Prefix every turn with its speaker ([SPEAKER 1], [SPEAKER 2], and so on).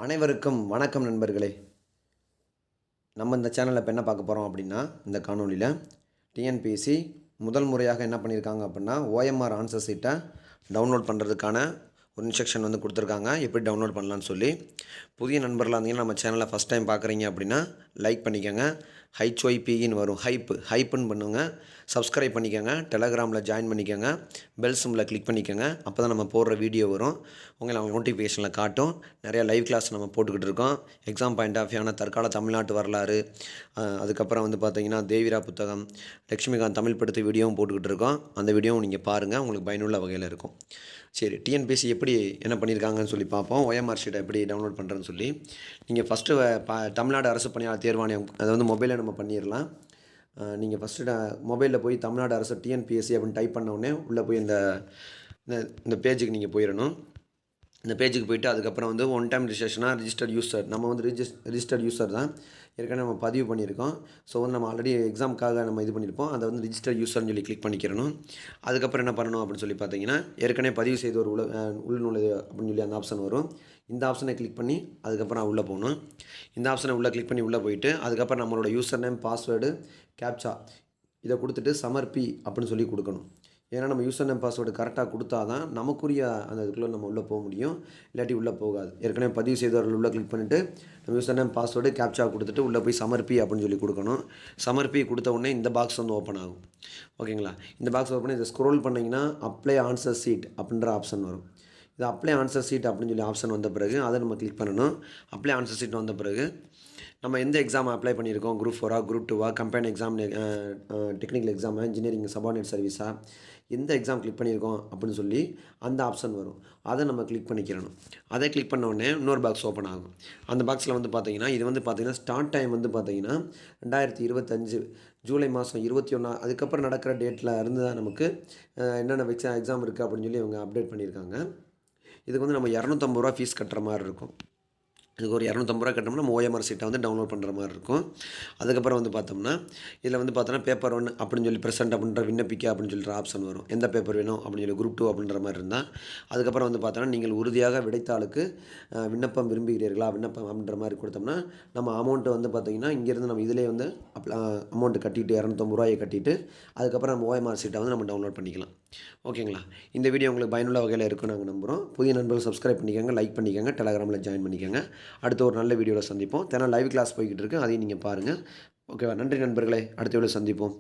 [SPEAKER 1] அனைவருக்கும் வணக்கம் நண்பர்களே. நம்ம இந்த சேனலில் இப்போ என்ன பார்க்க போகிறோம் அப்படின்னா, இந்த காணொளியில் டிஎன்பிஎஸ்சி முதல் முறையாக என்ன பண்ணியிருக்காங்க அப்படின்னா, ஓஎம்ஆர் ஆன்சர் ஷீட்டை டவுன்லோட் பண்ணுறதுக்கான ஒரு இன்ஸ்ட்ரக்ஷன் வந்து கொடுத்துருக்காங்க. எப்படி டவுன்லோட் பண்ணலான்னு சொல்லி. புதிய நண்பர்களாக இருந்தீங்கன்னா நம்ம சேனலை ஃபஸ்ட் டைம் பார்க்குறீங்க அப்படின்னா லைக் பண்ணிக்கோங்க. ஹைச்ஒய்பின்னு வரும், ஹைப்புன்னு பண்ணுங்க. சப்ஸ்கிரைப் பண்ணிக்கோங்க. டெலகிராமில் ஜாயின் பண்ணிக்கோங்க. பெல் சிம்பில் கிளிக் பண்ணிக்கோங்க. அப்போ தான் நம்ம போடுற வீடியோ வரும், உங்களை நோட்டிஃபிகேஷனில் காட்டும். நிறையா லைவ் கிளாஸ் நம்ம போட்டுக்கிட்டு இருக்கோம். எக்ஸாம் பாயிண்ட் ஆஃப் வியூவான தற்கால தமிழ்நாட்டு வரலாறு, அதுக்கப்புறம் வந்து பார்த்திங்கன்னா தேவிரா புத்தகம், லக்ஷ்மிகாந்த் தமிழ் படுத்து வீடியோவும் போட்டுக்கிட்டு இருக்கோம். அந்த வீடியோவும் நீங்கள் பாருங்கள், உங்களுக்கு பயனுள்ள வகையில் இருக்கும். சரி, டிஎன்பிஎஸ்சி எப்படி என்ன பண்ணியிருக்காங்கன்னு சொல்லி பார்ப்போம். ஓஎம்ஆர் ஷீட்டை எப்படி டவுன்லோட் பண்ணுறதுன்னு சொல்லி. நீங்கள் ஃபஸ்ட்டு தமிழ்நாடு அரசு பணியாளர் தேர்வாணையம், அதை வந்து மொபைலில் நம்ம பண்ணிடலாம். நீங்கள் ஃபஸ்ட்டு மொபைலில் போய் தமிழ்நாடு அரசு டிஎன்பிஎஸ்சி அப்படின்னு டைப் பண்ண உடனே உள்ளே போய் இந்த பேஜுக்கு நீங்கள் போயிடணும். இந்த பேஜுக்கு போய்ட்டு அதுக்கப்புறம் வந்து ஒன் டைம் ரிஜிஸ்ட்ரேஷனாக ரிஜிஸ்டர்ட் யூசர், நம்ம வந்து ரிஜிஸ்டர்ட் யூசர் தான் ஏற்கனவே நம்ம பதிவு பண்ணியிருக்கோம். ஸோ வந்து நம்ம ஆல்ரெடி எக்ஸாமுக்காக நம்ம இது பண்ணியிருப்போம். அதை வந்து ரிஜிஸ்டர்ட் யூசர்னு சொல்லி கிளிக் பண்ணிக்கிறணும். அதுக்கப்புறம் என்ன பண்ணணும் அப்படின்னு சொல்லி பார்த்தீங்கன்னா, ஏற்கனவே பதிவு செய்த ஒரு உள்நுழைவு அப்படின்னு சொல்லி அந்த ஆப்ஷன் வரும். இந்த ஆப்ஷனை கிளிக் பண்ணி அதுக்கப்புறம் உள்ளே போகணும். இந்த ஆப்ஷனை உள்ளே கிளிக் பண்ணி உள்ளே போயிட்டு அதுக்கப்புறம் நம்மளோட யூசர் நேம், பாஸ்வேர்டு, கேப்சா இதை கொடுத்துட்டு சமர்ப்பி அப்படின்னு சொல்லி கொடுக்கணும். ஏன்னா நம்ம யூசர் நேம் பாஸ்வேர்டு கரெக்டாக கொடுத்தா தான் நமக்குரிய அந்த இதுக்குள்ளே நம்ம உள்ளே போக முடியும். இல்லாட்டி உள்ளே போகாது. ஏற்கனவே பதிவு செய்தவர்கள் உள்ளே கிளிக் பண்ணிவிட்டு நம்ம யூசர் நேம் பாஸ்வேர்டு கேப்சா கொடுத்துட்டு உள்ளே போய் சமர்ப்பி அப்படின்னு சொல்லி கொடுக்கணும். சமர்ப்பி கொடுத்த உடனே இந்த பாக்ஸ் வந்து ஓப்பன் ஆகும். ஓகேங்களா? இந்த பாக்ஸ் ஓப்பன் பண்ணி இதை ஸ்க்ரோல் பண்ணிங்கன்னா அப்ளை ஆன்சர் ஷீட் அப்படின்ற ஆப்ஷன் வரும். இது அப்ளை ஆன்சர் ஷீட் அப்படின்னு சொல்லி ஆப்ஷன் வந்த பிறகு அதை நம்ம கிளிக் பண்ணணும். அப்ளை ஆன்சர் ஷீட் வந்த பிறகு நம்ம எந்த எக்ஸாம் அப்ளை பண்ணியிருக்கோம், குரூப் 4ஆ, குரூப் 2ஆ, company exam, technical exam, engineering subordinate சர்வீஸா, எந்த எக்ஸாம் கிளிக் பண்ணியிருக்கோம் அப்படின்னு சொல்லி அந்த ஆப்ஷன் வரும். அதை நம்ம கிளிக் பண்ணிக்கிறணும். அதை கிளிக் பண்ண உடனே இன்னொரு பாக்ஸ் ஓப்பன் ஆகும். அந்த பாக்ஸில் வந்து பார்த்திங்கன்னா, இது வந்து பார்த்திங்கன்னா ஸ்டார்ட் டைம் வந்து பார்த்திங்கன்னா 2025 ஜூலை மாதம் 21, அதுக்கப்புறம் நடக்கிற டேட்டில் இருந்து தான் நமக்கு என்னென்ன எக்ஸாம் இருக்குது அப்படின்னு சொல்லி இவங்க அப்டேட் பண்ணியிருக்காங்க. இதுக்கு வந்து நம்ம ரூ. 250 ஃபீஸ் கட்டுற மாதிரி இருக்கும். இதுக்கு ஒரு ரூ. 250 கட்டினோம்னா நம்ம ஓஎம்ஆர் சீட்டை வந்து டவுன்லோட் பண்ணுற மாதிரி இருக்கும். அதுக்கப்புறம் வந்து பார்த்தோம்னா, இதில் வந்து பார்த்தோன்னா பேப்பர் 1 அப்படின்னு சொல்லி ப்ரெசென்ட் அப்படின்ற விண்ணப்பிக்க அப்படின்னு சொல்லிட்டு ஆப்ஷன் வரும். எந்த பேப்பர் வேணும் அப்படின்னு சொல்லி குரூப் 2 அப்படின்ற மாதிரி இருந்தால். அதுக்கப்புறம் வந்து பார்த்தோன்னா, நீங்கள் உறுதியாக விடைத்தாளுக்கு விண்ணப்பம் விரும்புகிறீர்களா, விண்ணப்பம் அப்படின்ற மாதிரி கொடுத்தோம்னா நம்ம அமௌண்ட்டு வந்து பார்த்திங்கன்னா இங்கேருந்து நம்ம இதிலே வந்து அமௌண்ட்டு கட்டிட்டு ரூ. 250 கட்டிட்டு அதுக்கப்புறம் நம்ம ஓஎம்ஆர் சீட்டை வந்து நம்ம டவுன்லோட் பண்ணிக்கலாம். ஓகேங்களா? இந்த வீடியோ உங்களுக்கு பயனுள்ள வகையில் இருக்குன்னு நாங்கள் நம்புகிறோம். புதிய நண்பர்கள் சப்ஸ்கிரைப் பண்ணிக்கோங்க, லைக் பண்ணிக்கோங்க, டெலகிராமில் ஜாயின் பண்ணிக்கோங்க. அடுத்த ஒரு நல்ல வீடியோவில் சந்திப்போம். தினம் லைவ் கிளாஸ் போய்கிட்டு இருக்கு, அதையும் நீங்கள் பாருங்கள். ஓகேவா? நன்றி நண்பர்களே. அடுத்த வீடியோவில் சந்திப்போம்.